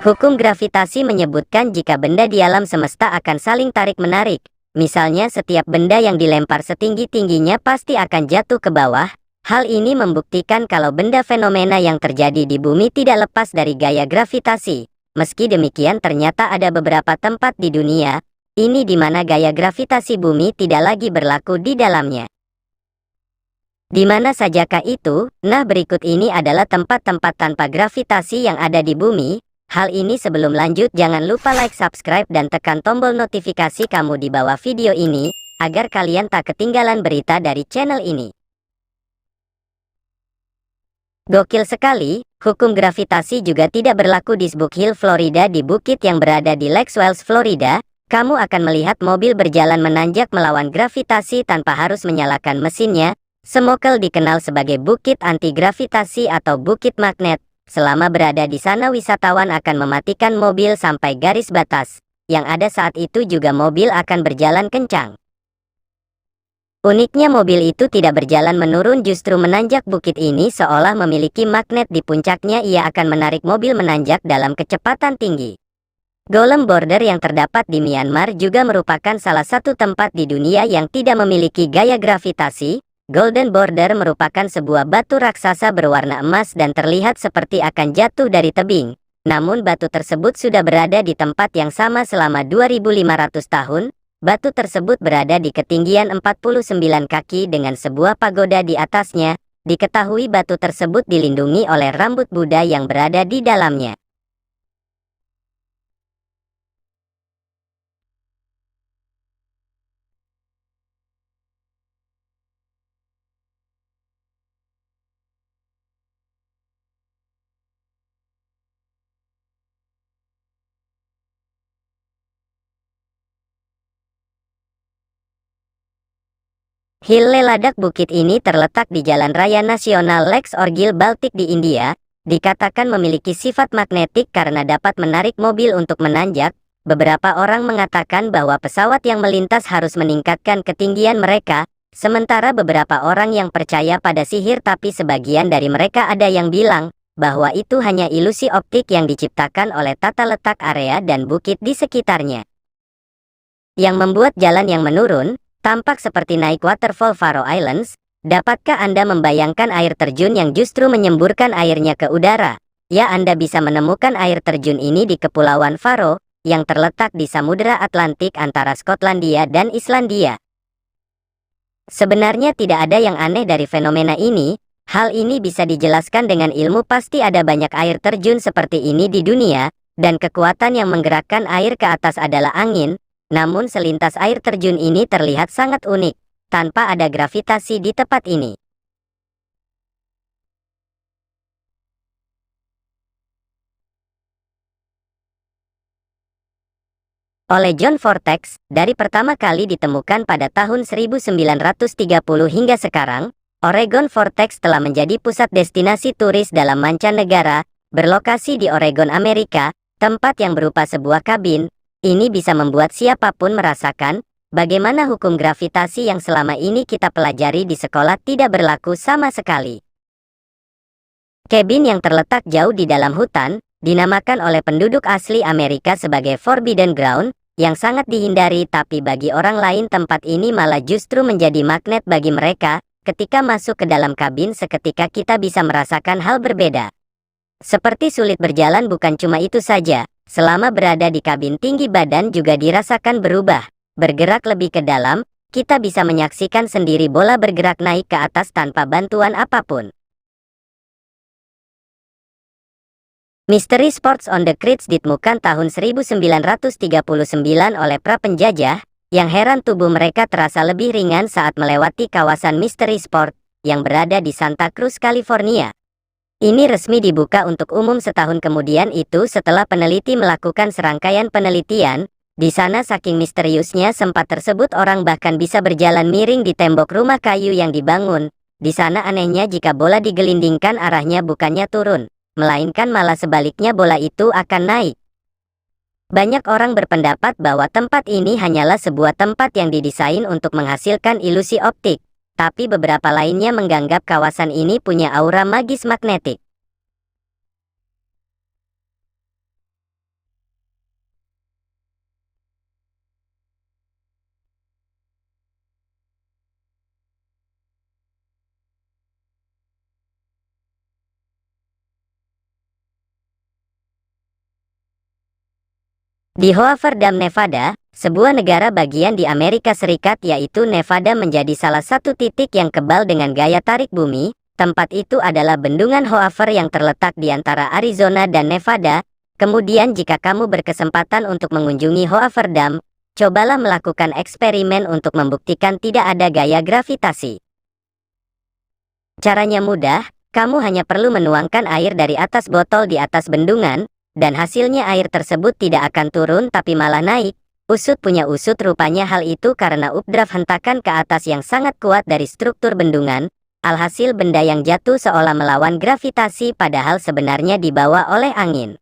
Hukum gravitasi menyebutkan jika benda di alam semesta akan saling tarik-menarik. Misalnya setiap benda yang dilempar setinggi-tingginya pasti akan jatuh ke bawah. Hal ini membuktikan kalau benda fenomena yang terjadi di bumi tidak lepas dari gaya gravitasi. Meski demikian ternyata ada beberapa tempat di dunia ini di mana gaya gravitasi bumi tidak lagi berlaku di dalamnya. Di mana sajakah itu? Nah, berikut ini adalah tempat-tempat tanpa gravitasi yang ada di bumi. Hal ini sebelum lanjut jangan lupa like, subscribe, dan tekan tombol notifikasi kamu di bawah video ini, agar kalian tak ketinggalan berita dari channel ini. Gokil sekali, hukum gravitasi juga tidak berlaku di Spook Hill, Florida. Di bukit yang berada di Lake Wales, Florida, kamu akan melihat mobil berjalan menanjak melawan gravitasi tanpa harus menyalakan mesinnya. Smokel dikenal sebagai bukit anti-gravitasi atau bukit magnet. Selama berada di sana wisatawan akan mematikan mobil sampai garis batas. Yang ada saat itu juga mobil akan berjalan kencang. Uniknya mobil itu tidak berjalan menurun, justru menanjak. Bukit ini seolah memiliki magnet di puncaknya. Ia akan menarik mobil menanjak dalam kecepatan tinggi. Golem Border yang terdapat di Myanmar juga merupakan salah satu tempat di dunia yang tidak memiliki gaya gravitasi. Golden Border merupakan sebuah batu raksasa berwarna emas dan terlihat seperti akan jatuh dari tebing. Namun batu tersebut sudah berada di tempat yang sama selama 2500 tahun. Batu tersebut berada di ketinggian 49 kaki dengan sebuah pagoda di atasnya. Diketahui batu tersebut dilindungi oleh rambut Buddha yang berada di dalamnya. Hill Leladak. Bukit ini terletak di Jalan Raya Nasional Lake Orgil Baltic di India. Dikatakan memiliki sifat magnetik karena dapat menarik mobil untuk menanjak. Beberapa orang mengatakan bahwa pesawat yang melintas harus meningkatkan ketinggian mereka, sementara beberapa orang yang percaya pada sihir, tapi sebagian dari mereka ada yang bilang bahwa itu hanya ilusi optik yang diciptakan oleh tata letak area dan bukit di sekitarnya. Yang membuat jalan yang menurun tampak seperti naik waterfall Faroe Islands. Dapatkah Anda membayangkan air terjun yang justru menyemburkan airnya ke udara? Ya, Anda bisa menemukan air terjun ini di Kepulauan Faroe, yang terletak di Samudra Atlantik antara Skotlandia dan Islandia. Sebenarnya tidak ada yang aneh dari fenomena ini. Hal ini bisa dijelaskan dengan ilmu. Pasti ada banyak air terjun seperti ini di dunia, dan kekuatan yang menggerakkan air ke atas adalah angin. Namun selintas air terjun ini terlihat sangat unik, tanpa ada gravitasi di tempat ini. Oleh John Vortex, dari pertama kali ditemukan pada tahun 1930 hingga sekarang, Oregon Vortex telah menjadi pusat destinasi turis dalam mancanegara, berlokasi di Oregon, Amerika, tempat yang berupa sebuah kabin. Ini bisa membuat siapapun merasakan bagaimana hukum gravitasi yang selama ini kita pelajari di sekolah tidak berlaku sama sekali. Kabin yang terletak jauh di dalam hutan, dinamakan oleh penduduk asli Amerika sebagai Forbidden Ground, yang sangat dihindari, tapi bagi orang lain tempat ini malah justru menjadi magnet bagi mereka. Ketika masuk ke dalam kabin seketika kita bisa merasakan hal berbeda. Seperti sulit berjalan. Bukan cuma itu saja, selama berada di kabin tinggi badan juga dirasakan berubah. Bergerak lebih ke dalam, kita bisa menyaksikan sendiri bola bergerak naik ke atas tanpa bantuan apapun. Misteri Sports on the Creeks ditemukan tahun 1939 oleh pra penjajah, yang heran tubuh mereka terasa lebih ringan saat melewati kawasan Misteri Sport, yang berada di Santa Cruz, California. Ini resmi dibuka untuk umum setahun kemudian itu setelah peneliti melakukan serangkaian penelitian. Di sana saking misteriusnya tempat tersebut orang bahkan bisa berjalan miring di tembok rumah kayu yang dibangun. Di sana anehnya jika bola digelindingkan arahnya bukannya turun, melainkan malah sebaliknya bola itu akan naik. Banyak orang berpendapat bahwa tempat ini hanyalah sebuah tempat yang didesain untuk menghasilkan ilusi optik. Tapi beberapa lainnya menganggap kawasan ini punya aura magis magnetik. Di Hoover Dam, Nevada, sebuah negara bagian di Amerika Serikat yaitu Nevada menjadi salah satu titik yang kebal dengan gaya tarik bumi. Tempat itu adalah bendungan Hoover yang terletak di antara Arizona dan Nevada. Kemudian jika kamu berkesempatan untuk mengunjungi Hoover Dam, cobalah melakukan eksperimen untuk membuktikan tidak ada gaya gravitasi. Caranya mudah, kamu hanya perlu menuangkan air dari atas botol di atas bendungan, dan hasilnya air tersebut tidak akan turun tapi malah naik. Usut punya usut, rupanya hal itu karena updraft hentakan ke atas yang sangat kuat dari struktur bendungan. Alhasil benda yang jatuh seolah melawan gravitasi padahal sebenarnya dibawa oleh angin.